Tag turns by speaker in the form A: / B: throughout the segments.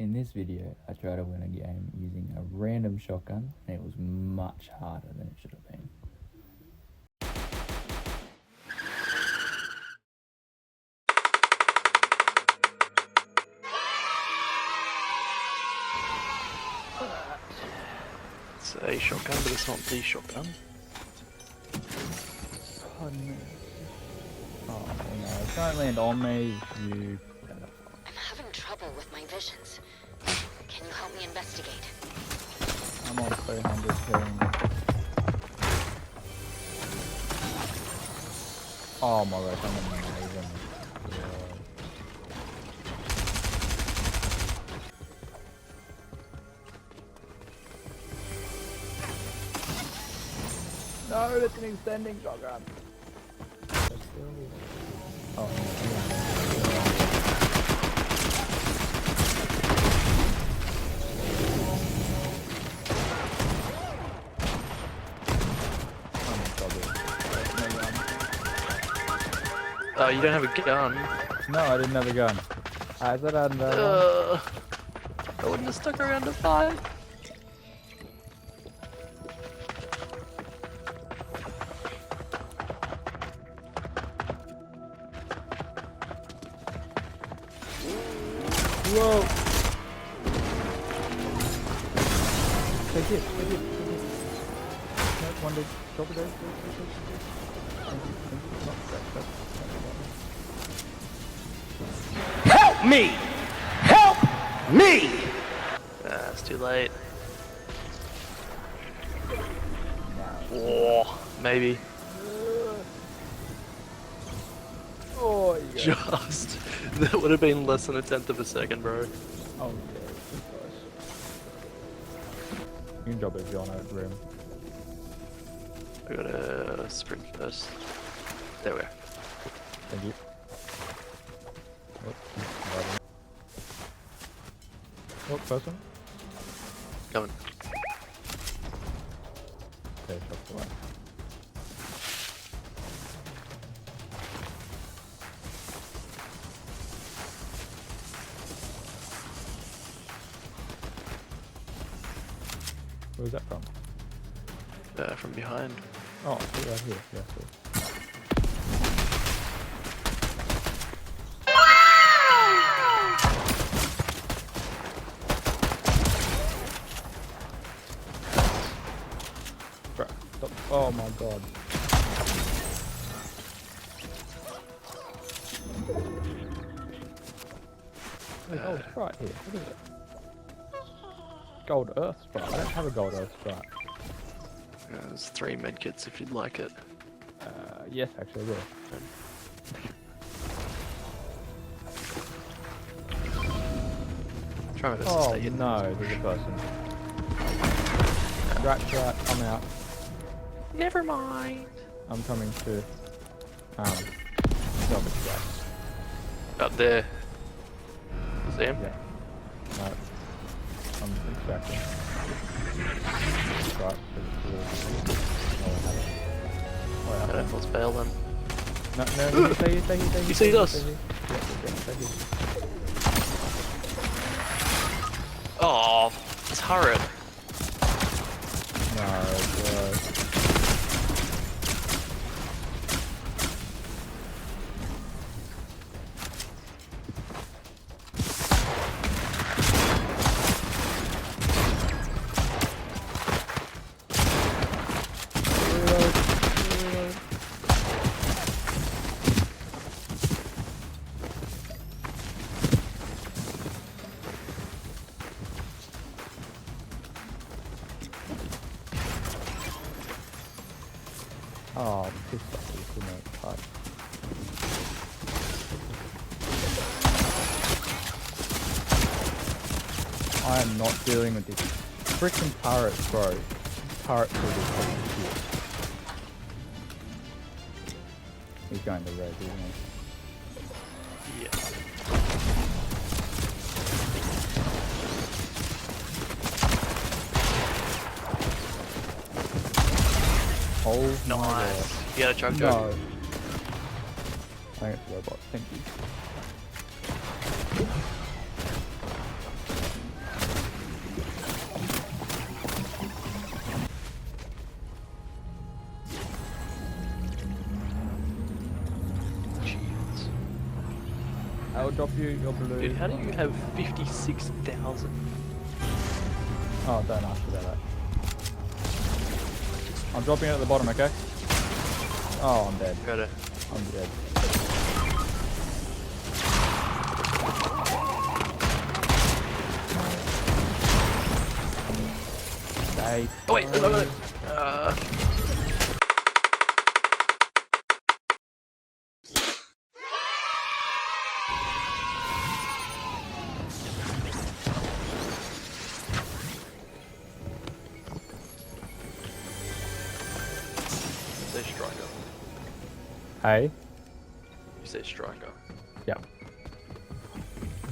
A: In this video, I tried to win a game using a random shotgun, and it was much harder than it should have been.
B: It's a shotgun, but it's not the shotgun.
A: Pardon me. Oh no, don't land on me, you...
C: I'm having trouble with my visions. Can you help me investigate?
A: I'm on 300 ping. Oh my gosh, I'm amazing. No, that's an extending shotgun. Oh,
B: Oh, you don't have a gun.
A: no, I didn't have a gun. I said I had
B: I wouldn't have stuck around to fight.
A: Whoa! Take it, take it. No, one did. Drop it there. Thank you.
D: Help me! Help me!
B: It's too late. Oh, maybe.
A: Oh, you got it.
B: Just. That would have been less than 1/10 of a second, bro.
A: Oh, yeah, gosh. You can drop it if you're on a room.
B: I gotta sprint first. There we are.
A: Thank you. Oh, first one.
B: Coming.
A: Okay, shot away. Where was that from?
B: From behind.
A: Oh, right here. Yeah, cool. Bruh, stop. Oh my god. Wait, oh, Sprite here. What is it? Gold Earth Sprite. I don't have a Gold Earth Sprite.
B: There's 3 medkits if you'd like it.
A: Yes, actually, I will.
B: Try my best to
A: Oh
B: stay hidden.
A: no, there's a person. Right, I'm out.
B: Never mind.
A: I'm coming to garbage guys.
B: Up there. See him?
A: Yeah. No. I'm extracting. Right,
B: I don't know if it's fail then.
A: No, stay here.
B: You see us?
A: Stay here.
B: Oh, turret.
A: No, bro. Oh, piss off, you know, fuck. I am not dealing with this freaking turrets, bro. Turrets will be fucking shit. He's going to red, isn't he?
B: Yeah.
A: Oh my god.
B: Nice. You got a chug
A: No.
B: jug?
A: I think it's a robot. Thank you. drop you your blue.
B: Dude, how do you have 56,000?
A: Oh, don't ask about that. I'm dropping it at the bottom, okay? Oh, I'm dead.
B: Got it.
A: I'm dead. Stay.
B: Oh wait, no. Say striker.
A: Hey.
B: You say striker.
A: Yeah.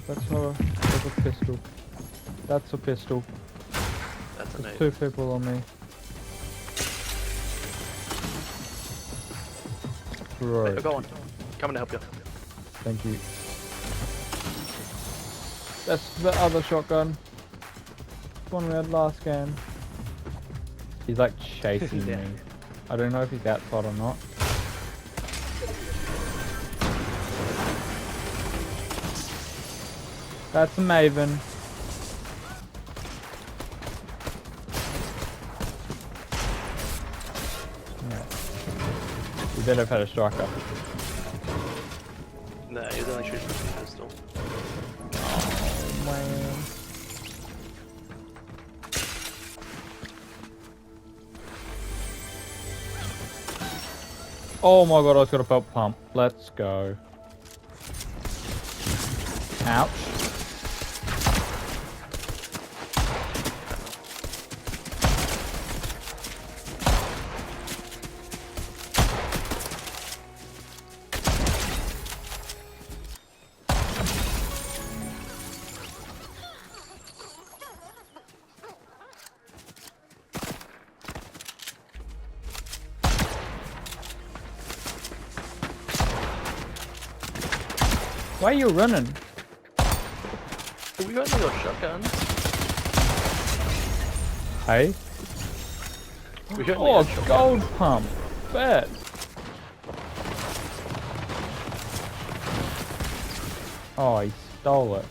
A: That's a pistol. That's a pistol.
B: That's a
A: There's
B: name.
A: 2 people on me. Right.
B: Hey, go on. Coming to help you.
A: Thank you. That's the other shotgun. One we had last game. He's like chasing
B: Yeah.
A: me. I don't know if he's outside or not. That's a Maven. Yeah. We better have had a striker.
B: No, he's only shooting with a pistol.
A: Oh man. Oh my god, I just got a pelt pump. Let's go. Ouch. Why are you running?
B: We got any shotguns?
A: Hey?
B: We got
A: Oh,
B: any shotguns?
A: gold pump. Bet. Oh, he stole it.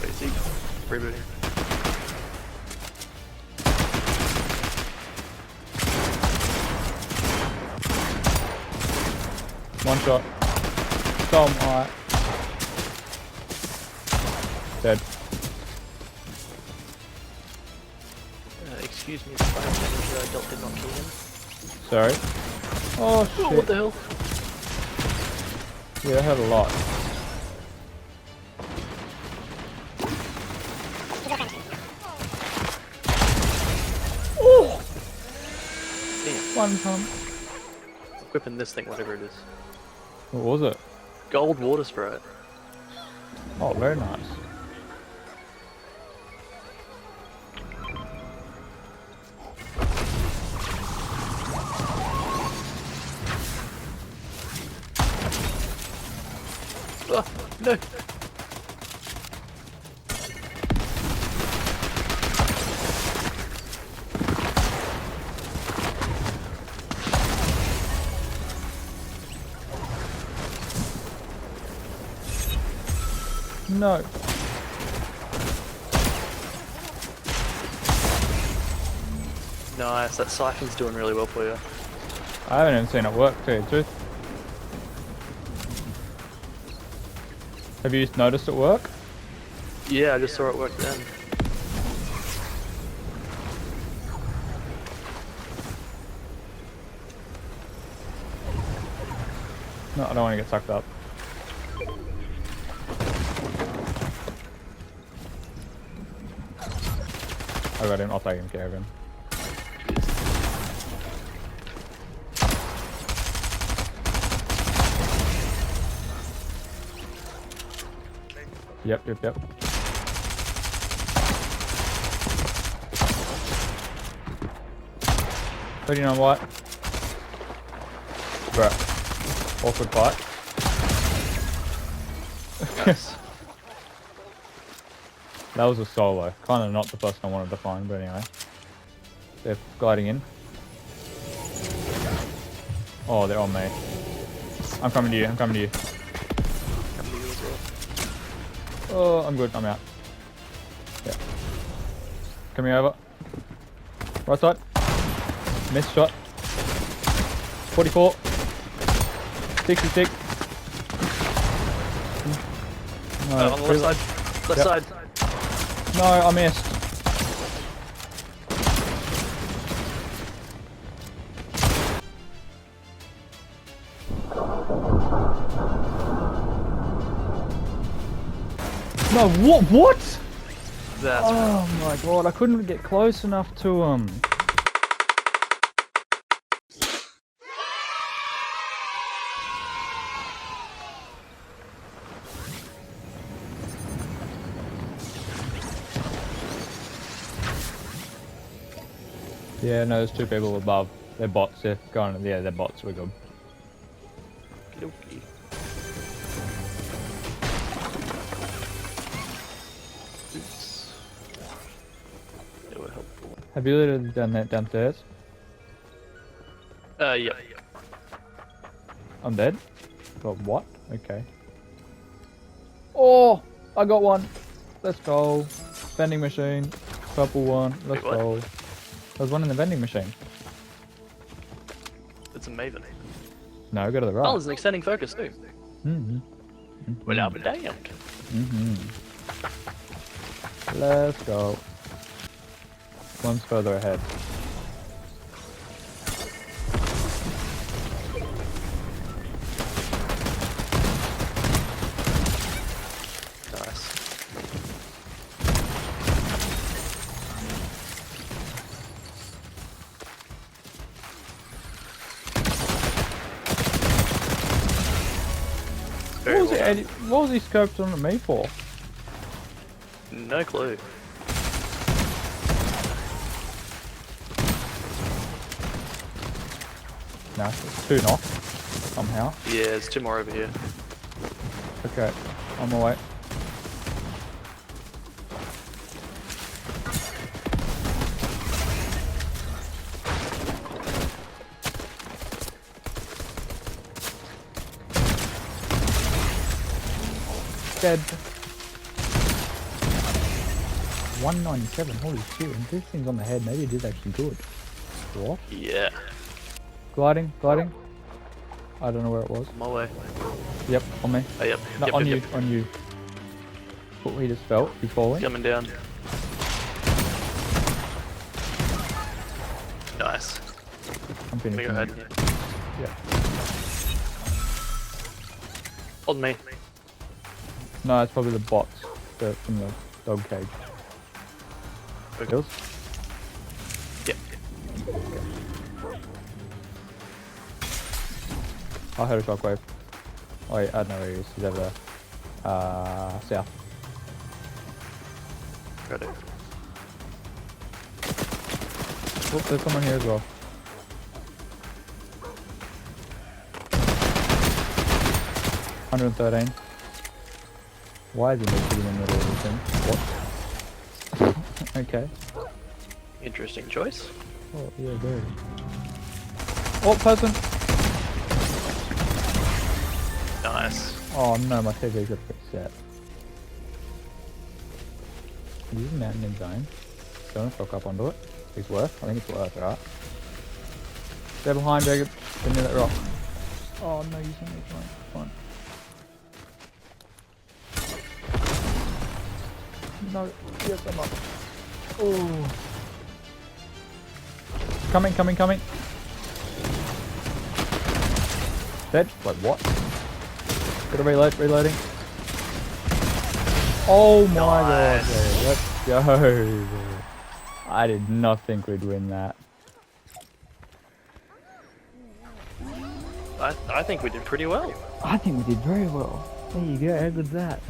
B: Wait, see? Reboot here.
A: One shot. Tom, alright. Dead.
B: Excuse me, the fire damage dealt did not kill him.
A: Sorry. Oh shit.
B: Oh, what the hell?
A: Yeah, I heard a lot. Oh!
B: Damn,
A: One pump.
B: equipping this thing, whatever it is.
A: What was it?
B: Gold water sprite.
A: Oh, very nice.
B: Oh, no!
A: No.
B: Nice, that siphon's doing really well for you.
A: I haven't even seen it work, to tell you the truth. Have you noticed it work?
B: Yeah, I just saw it work then.
A: No, I don't want to get sucked up. I got him, I'll take care of him. Yep. But you know what? Bruh. Awkward fight.
B: Nice.
A: That was a solo. Kind of not the person I wanted to find, but anyway. They're gliding in. Oh, they're on me. I'm coming to you. I'm coming to you.
B: Come to you as well.
A: Oh, I'm good. I'm out. Yeah. Coming over. Right side. Missed shot. 44. 66. No,
B: On the left side. Left
A: Yep.
B: side.
A: No, I missed. No, what?
B: That's
A: Oh my god, I couldn't get close enough to him. Yeah, no, there's two people above. They're bots, they're going, yeah, they're bots, we're good.
B: Okey-dokey. Oops. They were helpful.
A: Have you looted downstairs?
B: Yeah.
A: I'm dead? Got what? Okay. Oh! I got one! Let's go. Vending machine. Purple one. Let's
B: Wait, what?
A: go. There's one in the vending machine.
B: It's a Maven.
A: No, go to the
B: Oh,
A: right.
B: there's an extending focus too.
A: Mm-hmm.
B: Well, I'll be damned.
A: Mm-hmm. Let's go. One's further ahead.
B: Nice. Very
A: What was,
B: well
A: it, Eddie, what was he scoped on at me for?
B: done. No clue.
A: No, it's two knock. Somehow.
B: Yeah, there's two more over here.
A: Okay, on my way. Dead. 197, holy shit, and this thing's on the head, maybe it is actually good. What?
B: Yeah.
A: Gliding. I don't know where it was.
B: On my way.
A: Yep, on me.
B: Oh, yep.
A: No,
B: yep,
A: on
B: yep,
A: you,
B: yep.
A: on you. What he just felt, he's falling.
B: Coming down. Nice.
A: I'm
B: Let me
A: finishing.
B: go ahead.
A: him.
B: Yeah.
A: Yep.
B: Hold me.
A: No, it's probably the bots from the dog cage.
B: Okay.
A: Kills?
B: Yep.
A: I heard a shockwave. Oh wait, I don't know where he is. He's over there. South.
B: Got it.
A: Oh, there's someone here as well. $113. Why is he literally in the middle of the thing? What? Okay.
B: Interesting choice.
A: Oh, yeah, very. Oh, person!
B: Nice.
A: Oh no, my TV's got set. He's in mountain zone. Don't fuck up onto it. It's worth. I think it's worth, right? They're behind Jacob. They're near that rock. Oh no, you sent me fine. No, yes, I'm up. Oh. Coming. Dead? Wait, what? Gotta reloading. Oh my
B: Nice.
A: god, let's go. I did not think we'd win that.
B: I think we did pretty well.
A: I think we did very well. There you go, how good's that?